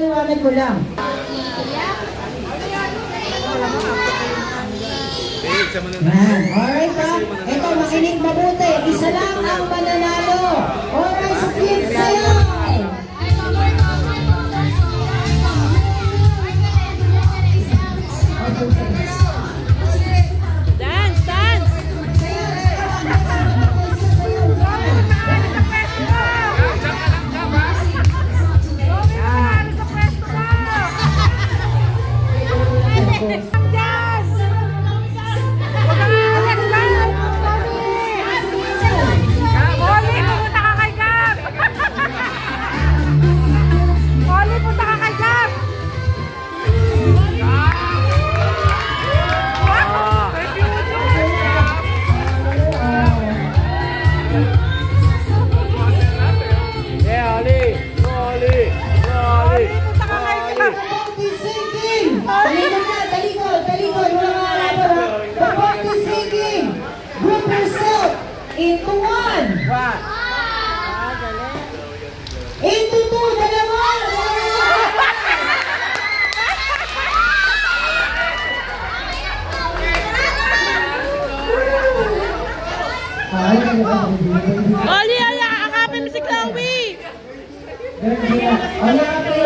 ipapaliwanag ko lang. Alright ha? Ito, makinig mabuti. Isa lang ang mananalo. Alright, sa flip sa'yo. Dance, dance! Into one. Into two. Dalawa. Oli, ala, akapin mo si Chloe!